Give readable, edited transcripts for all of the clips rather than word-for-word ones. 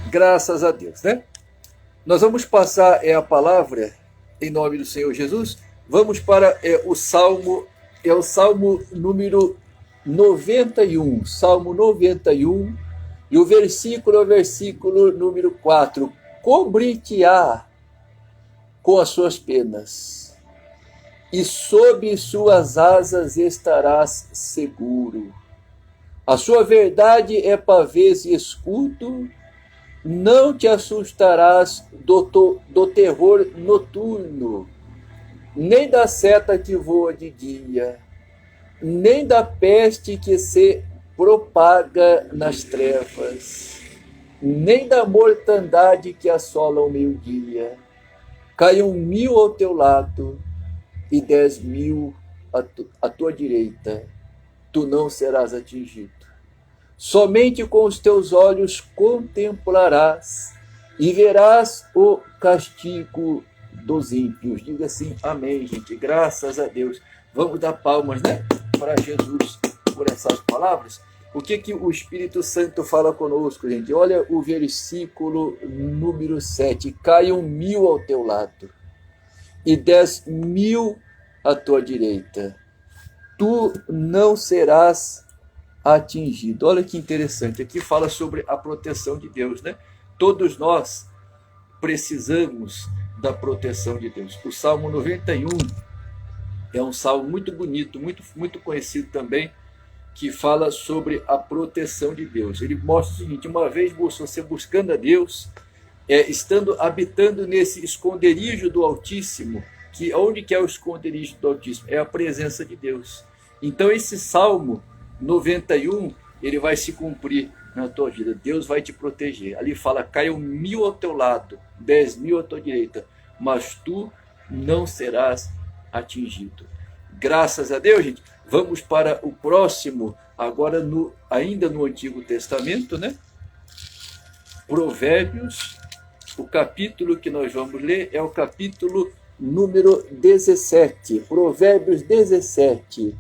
Graças a Deus, né? Nós vamos passar a palavra em nome do Senhor Jesus. Vamos para o Salmo, o Salmo número 91. Salmo 91, e o versículo é o versículo número 4. Cobrir-te-á com as suas penas, e sob suas asas estarás seguro. A sua verdade é pavês e escudo. Não te assustarás do terror noturno, nem da seta que voa de dia, nem da peste que se propaga nas trevas, nem da mortandade que assola o meio-dia. Caiam 1000 ao teu lado e 10.000 à tua direita, tu não serás atingido. Somente com os teus olhos contemplarás e verás o castigo dos ímpios. Diga assim, amém, gente. Graças a Deus. Vamos dar palmas, né, para Jesus por essas palavras. O que o Espírito Santo fala conosco, gente? Olha o versículo número 7. Caiam 1000 ao teu lado e 10.000 à tua direita. Tu não serás atingido. Olha que interessante, aqui fala sobre a proteção de Deus, né? Todos nós precisamos da proteção de Deus. O Salmo 91 é um salmo muito bonito, muito conhecido também, que fala sobre a proteção de Deus. Ele mostra o seguinte: uma vez você buscando a Deus, habitando nesse esconderijo do Altíssimo, que onde que é o esconderijo do Altíssimo? É a presença de Deus. Então esse Salmo 91, ele vai se cumprir na tua vida. Deus vai te proteger. Ali fala, caiam 1000 ao teu lado, 10.000 à tua direita, mas tu não serás atingido. Graças a Deus, gente. Vamos para o próximo, agora ainda no Antigo Testamento, né? Provérbios, o capítulo que nós vamos ler é o capítulo número 17. Provérbios 17.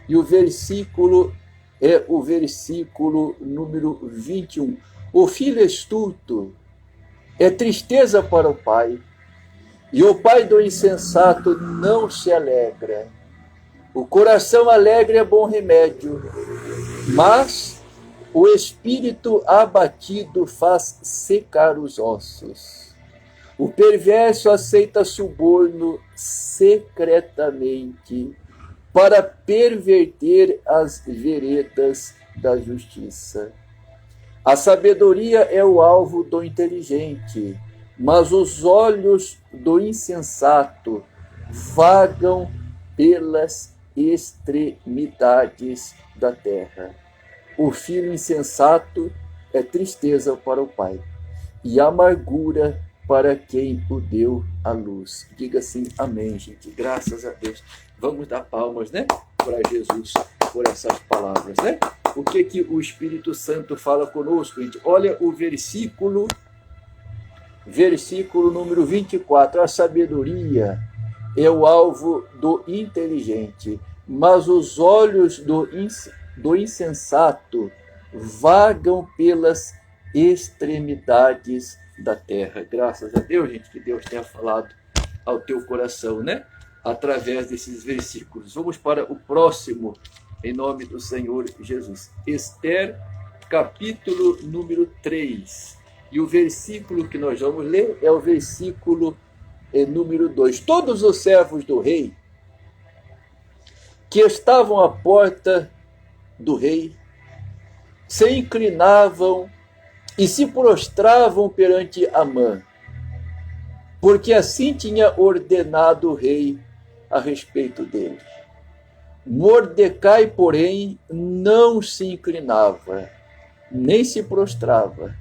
E o versículo é o versículo número 21. O filho astuto é tristeza para o pai, e o pai do insensato não se alegra. O coração alegre é bom remédio, mas o espírito abatido faz secar os ossos. O perverso aceita suborno secretamente, para perverter as veredas da justiça. A sabedoria é o alvo do inteligente, mas os olhos do insensato vagam pelas extremidades da terra. O filho insensato é tristeza para o pai, e amargura para quem o deu à luz. Diga assim, amém, gente. Graças a Deus. Vamos dar palmas, né, para Jesus por essas palavras, né? O que o Espírito Santo fala conosco, gente? Olha o versículo número 24. A sabedoria é o alvo do inteligente, mas os olhos do insensato vagam pelas extremidades da terra. Graças a Deus, gente, que Deus tenha falado ao teu coração, né? Através desses versículos. Vamos para o próximo, em nome do Senhor Jesus. Esther, capítulo número 3. E o versículo que nós vamos ler é o versículo número 2. Todos os servos do rei que estavam à porta do rei se inclinavam e se prostravam perante Amã, porque assim tinha ordenado o rei a respeito dele. Mordecai, porém, não se inclinava, nem se prostrava.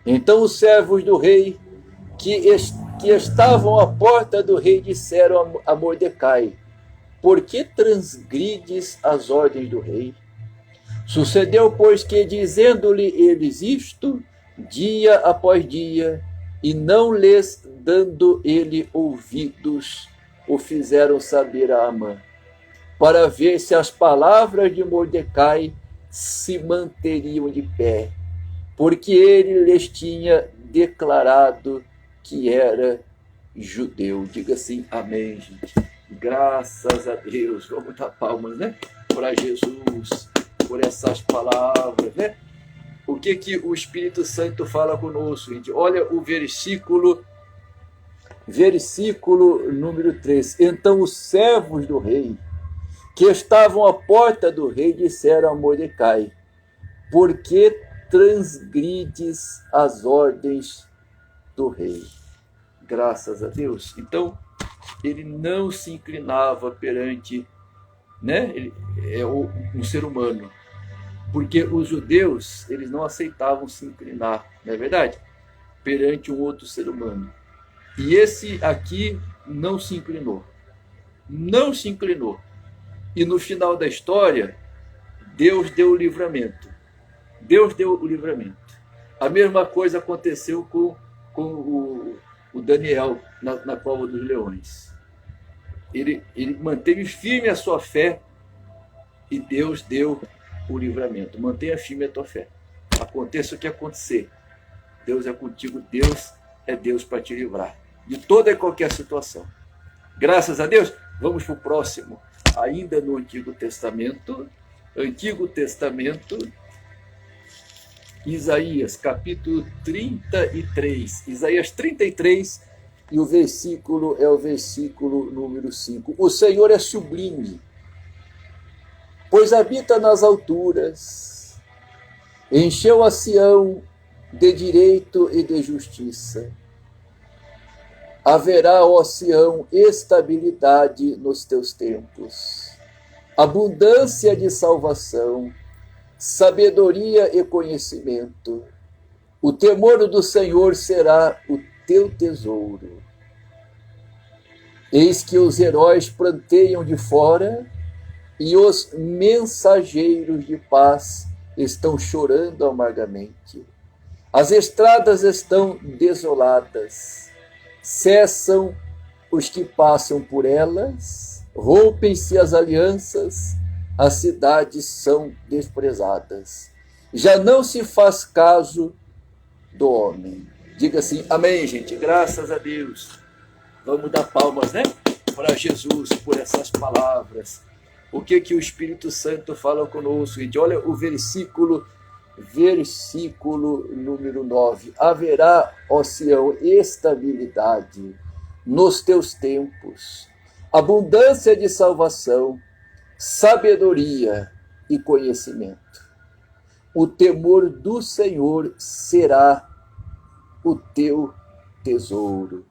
Então os servos do rei que estavam à porta do rei disseram a Mordecai: por que transgrides as ordens do rei? Sucedeu, pois, que, dizendo-lhe eles isto, dia após dia, e não lhes dando ele ouvidos, o fizeram saber a Amã, para ver se as palavras de Mordecai se manteriam de pé, porque ele lhes tinha declarado que era judeu. Diga assim, amém, gente. Graças a Deus. Vamos dar palmas, né? Para Jesus, por essas palavras, né? O que o Espírito Santo fala conosco, gente? Olha o versículo número 3. Então os servos do rei, que estavam à porta do rei, disseram a Mordecai: por que transgrides as ordens do rei? Graças a Deus. Então, ele não se inclinava perante, né? Ele é um ser humano. Porque os judeus, eles não aceitavam se inclinar, não é verdade? Perante um outro ser humano. E esse aqui não se inclinou. Não se inclinou. E no final da história, Deus deu o livramento. Deus deu o livramento. A mesma coisa aconteceu com o Daniel na cova dos leões. Ele manteve firme a sua fé e Deus deu o livramento. Mantenha firme a tua fé. Aconteça o que acontecer. Deus é contigo. Deus é Deus para te livrar de toda e qualquer situação. Graças a Deus. Vamos para o próximo. Ainda no Antigo Testamento. Isaías, capítulo 33. Isaías 33, e o versículo é o versículo número 5. O Senhor é sublime, pois habita nas alturas. Encheu a Sião de direito e de justiça. Haverá, ó Sião, estabilidade nos teus tempos, abundância de salvação, sabedoria e conhecimento. O temor do Senhor será o teu tesouro. Eis que os heróis planteiam de fora, e os mensageiros de paz estão chorando amargamente. As estradas estão desoladas, cessam os que passam por elas, rompem-se as alianças, as cidades são desprezadas. Já não se faz caso do homem. Diga assim, amém, gente, graças a Deus. Vamos dar palmas, né? Para Jesus por essas palavras. O que o Espírito Santo fala conosco, gente? Olha o versículo número 9. Haverá, ó Sião, estabilidade nos teus tempos, abundância de salvação, sabedoria e conhecimento. O temor do Senhor será o teu tesouro.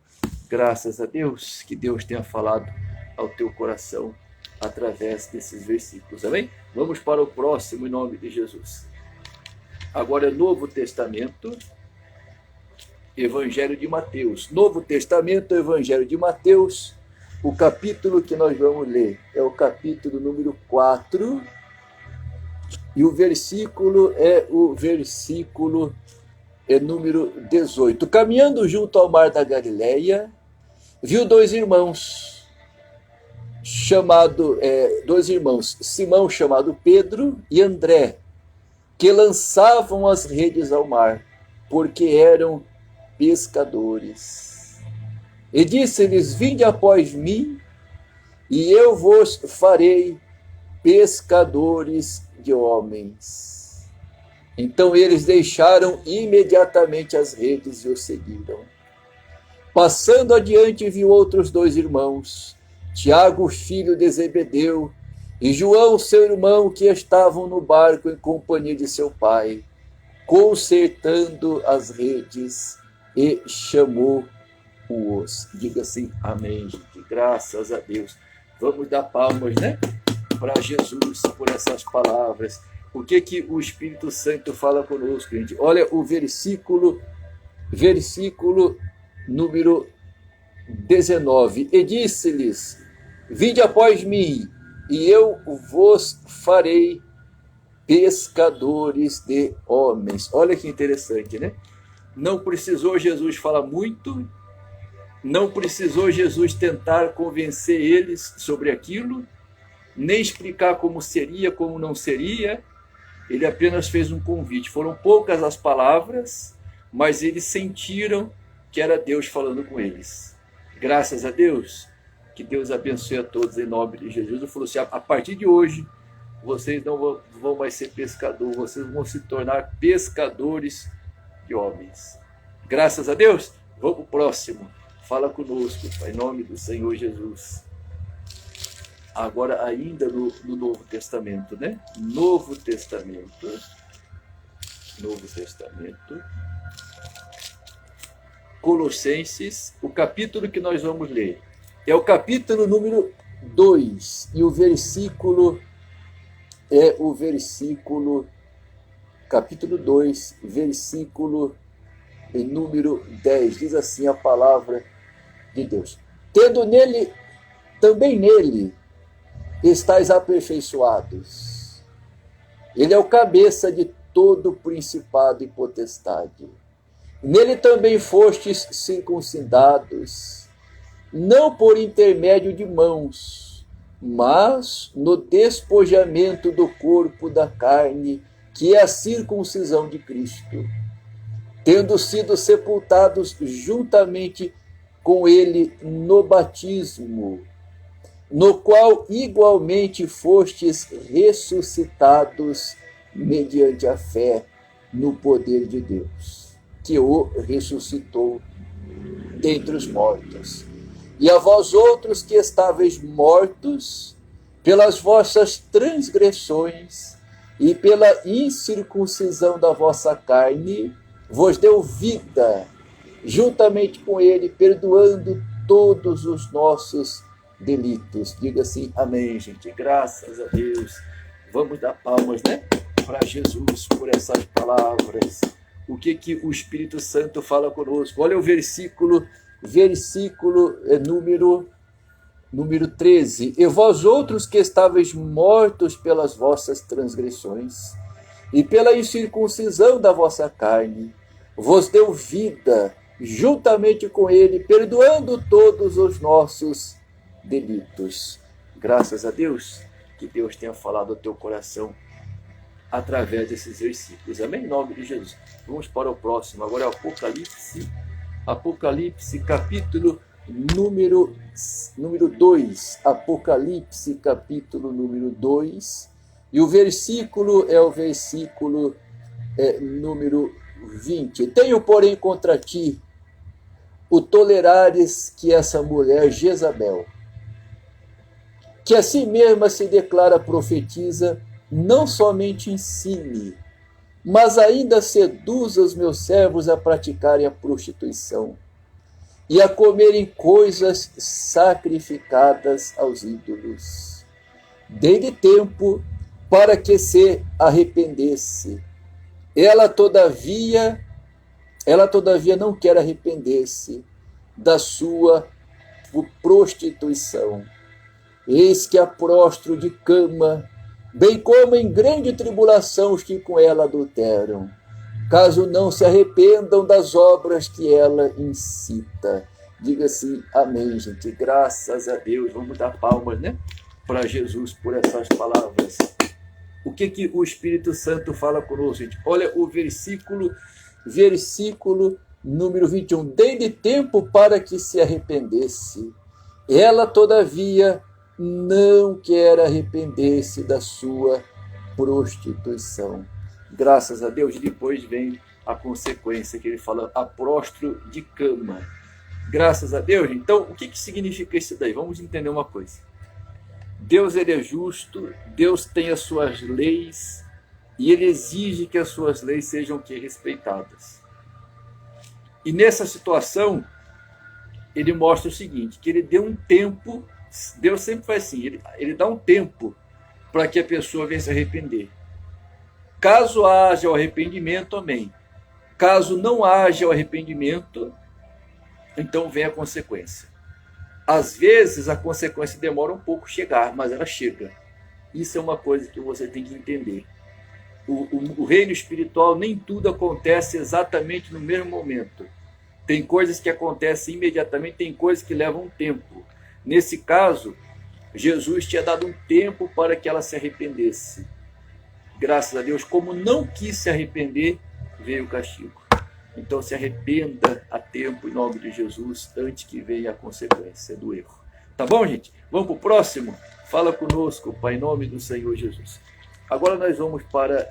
Graças a Deus, que Deus tenha falado ao teu coração através desses versículos, amém? Vamos para o próximo, em nome de Jesus. Agora é Novo Testamento, Evangelho de Mateus. Novo Testamento, Evangelho de Mateus. O capítulo que nós vamos ler é o capítulo número 4, e o versículo é o versículo número 18. Caminhando junto ao mar da Galileia, viu dois irmãos, Simão, chamado Pedro, e André, que lançavam as redes ao mar, porque eram pescadores. E disse-lhes, vinde após mim, e eu vos farei pescadores de homens. Então eles deixaram imediatamente as redes e o seguiram. Passando adiante, viu outros dois irmãos, Tiago, filho de Zebedeu, e João, seu irmão, que estavam no barco em companhia de seu pai, consertando as redes, e chamou-os. Diga assim, amém, gente. Graças a Deus. Vamos dar palmas, né? Para Jesus por essas palavras. O que o Espírito Santo fala conosco, gente? Olha o versículo número 19. E disse-lhes, vinde após mim, e eu vos farei pescadores de homens. Olha que interessante, né? Não precisou Jesus falar muito, não precisou Jesus tentar convencer eles sobre aquilo, nem explicar como seria, como não seria. ele apenas fez um convite. Foram poucas as palavras, mas eles sentiram que era Deus falando com eles. Graças a Deus, que Deus abençoe a todos em nome de Jesus. Ele falou assim, a partir de hoje, vocês não vão mais ser pescadores, vocês vão se tornar pescadores de homens. Graças a Deus. Vamos para o próximo. Fala conosco, Pai, em nome do Senhor Jesus. Agora, ainda no Novo Testamento, né? Novo Testamento. Colossenses, o capítulo que nós vamos ler é o capítulo número 2, e o versículo é o versículo, capítulo 2, versículo número 10, diz assim a palavra de Deus. Tendo nele, também nele, estáis aperfeiçoados. Ele é o cabeça de todo principado e potestade. Nele também fostes circuncidados, não por intermédio de mãos, mas no despojamento do corpo da carne, que é a circuncisão de Cristo, tendo sido sepultados juntamente com ele no batismo, no qual igualmente fostes ressuscitados mediante a fé no poder de Deus, que o ressuscitou dentre os mortos. E a vós outros que estáveis mortos pelas vossas transgressões e pela incircuncisão da vossa carne, vos deu vida, juntamente com ele, perdoando todos os nossos delitos. Diga assim, amém, gente. Graças a Deus. Vamos dar palmas, né? Para Jesus por essas palavras. O que o Espírito Santo fala conosco? Olha o versículo número 13. E vós outros que estáveis mortos pelas vossas transgressões e pela incircuncisão da vossa carne, vos deu vida, juntamente com ele, perdoando todos os nossos delitos. Graças a Deus, que Deus tenha falado ao teu coração através desses versículos. Amém? Em nome de Jesus. Vamos para o próximo. Agora é Apocalipse, capítulo número 2. Apocalipse, capítulo número 2. E o versículo é o versículo número 20. Tenho, porém, contra ti o tolerares que essa mulher Jezabel, que a si mesma se declara profetiza, não somente ensine, mas ainda seduza os meus servos a praticarem a prostituição e a comerem coisas sacrificadas aos ídolos. Dei-lhe tempo para que se arrependesse. Ela todavia não quer arrepender-se da sua prostituição. Eis que a prostro de cama, bem como em grande tribulação os que com ela adulteram, caso não se arrependam das obras que ela incita. Diga assim, amém, gente. Graças a Deus. Vamos dar palmas, né? Para Jesus por essas palavras. O que o Espírito Santo fala conosco, gente? Olha o versículo número 21. Dei-lhe tempo para que se arrependesse. Ela, todavia, não quer arrepender-se da sua prostituição. Graças a Deus. Depois vem a consequência que ele fala, a prostro de cama. Graças a Deus. Então, o que significa isso daí? Vamos entender uma coisa. Deus, ele é justo, Deus tem as suas leis e ele exige que as suas leis sejam respeitadas. E nessa situação, ele mostra o seguinte, que ele deu um tempo, Deus sempre faz assim, ele dá um tempo para que a pessoa venha se arrepender. Caso haja o arrependimento, amém. Caso não haja o arrependimento, então vem a consequência. Às vezes a consequência demora um pouco chegar, mas ela chega. Isso é uma coisa que você tem que entender. O reino espiritual, nem tudo acontece exatamente no mesmo momento. Tem coisas que acontecem imediatamente, tem coisas que levam tempo. Nesse caso, Jesus tinha dado um tempo para que ela se arrependesse. graças a Deus, como não quis se arrepender, veio o castigo. Então se arrependa a tempo em nome de Jesus, antes que venha a consequência do erro. Tá bom, gente? Vamos para o próximo? Fala conosco, Pai, em nome do Senhor Jesus. Agora nós vamos para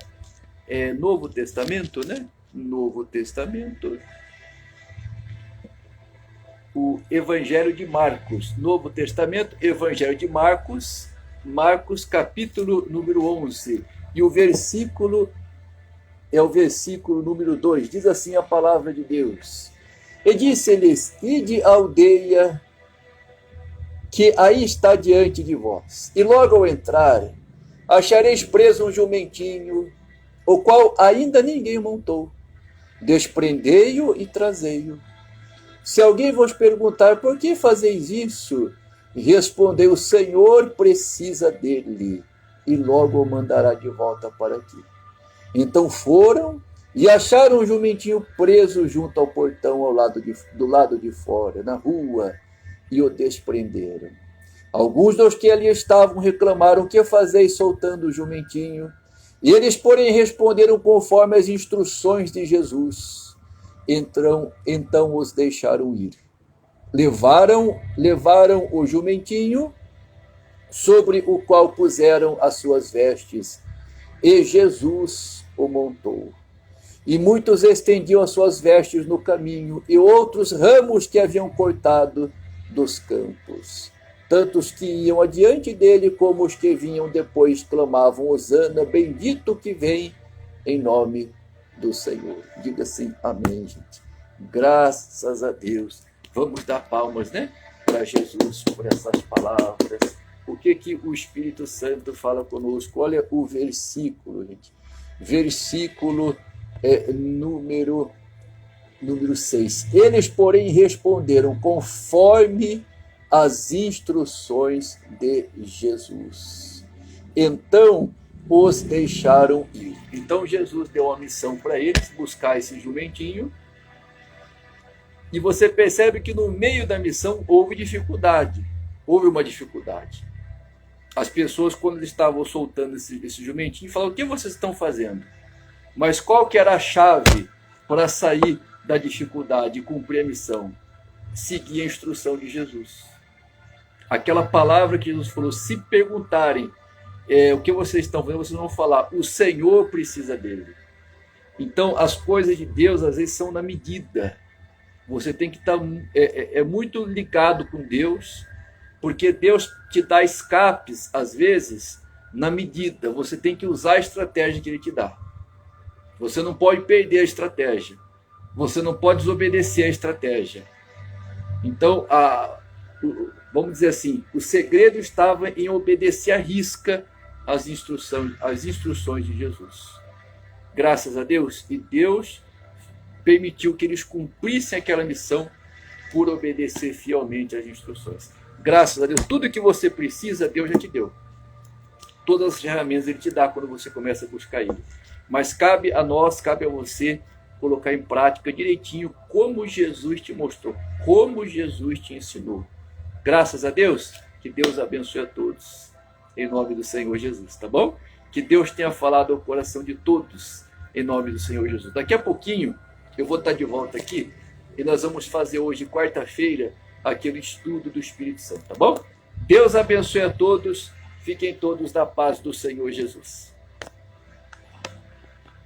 Novo Testamento, né? Novo Testamento. O Evangelho de Marcos. Novo Testamento, Evangelho de Marcos. Marcos, capítulo número 11. E o versículo é o versículo número 2. Diz assim a palavra de Deus. E disse-lhes, ide à aldeia que aí está diante de vós. E logo ao entrar, achareis preso um jumentinho, o qual ainda ninguém montou. Desprendei-o e trazei-o. Se alguém vos perguntar, por que fazeis isso? Respondeu, o Senhor precisa dele, e logo o mandará de volta para aqui. Então foram e acharam um jumentinho preso junto ao portão do lado de fora, na rua, e o desprenderam. Alguns dos que ali estavam reclamaram, que fazeis soltando o jumentinho? E eles, porém, responderam conforme as instruções de Jesus. Então os deixaram ir. Levaram o jumentinho, sobre o qual puseram as suas vestes, e Jesus o montou. E muitos estendiam as suas vestes no caminho, e outros ramos que haviam cortado dos campos. Tanto os que iam adiante dele, como os que vinham depois, clamavam, Hosana, bendito que vem em nome do Senhor. Diga assim, amém, gente. Graças a Deus. Vamos dar palmas, né, para Jesus por essas palavras. O que o Espírito Santo fala conosco? Olha o versículo, gente. Versículo número 6. Eles, porém, responderam conforme as instruções de Jesus. Então os deixaram ir. Então Jesus deu uma missão para eles, buscar esse jumentinho. E você percebe que no meio da missão houve dificuldade. Houve uma dificuldade. As pessoas, quando eles estavam soltando esse jumentinho, falaram, o que vocês estão fazendo? Mas qual que era a chave para sair da dificuldade e cumprir a missão? Seguir a instrução de Jesus. Aquela palavra que Jesus falou, se perguntarem o que vocês estão fazendo, vocês vão falar, o Senhor precisa dele. Então, as coisas de Deus, às vezes, são na medida. Você tem que estar muito ligado com Deus, porque Deus te dá escapes, às vezes, na medida. Você tem que usar a estratégia que Ele te dá. Você não pode perder a estratégia. Você não pode desobedecer a estratégia. Então, vamos dizer assim, o segredo estava em obedecer à risca as instruções de Jesus. Graças a Deus, e Deus permitiu que eles cumprissem aquela missão por obedecer fielmente às instruções. Graças a Deus, tudo que você precisa, Deus já te deu. Todas as ferramentas Ele te dá quando você começa a buscar Ele. Mas cabe a nós, cabe a você, colocar em prática direitinho como Jesus te mostrou, como Jesus te ensinou. Graças a Deus, que Deus abençoe a todos, em nome do Senhor Jesus, tá bom? Que Deus tenha falado ao coração de todos, em nome do Senhor Jesus. Daqui a pouquinho, eu vou estar de volta aqui, e nós vamos fazer hoje, quarta-feira, aquele estudo do Espírito Santo, tá bom? Deus abençoe a todos, fiquem todos na paz do Senhor Jesus.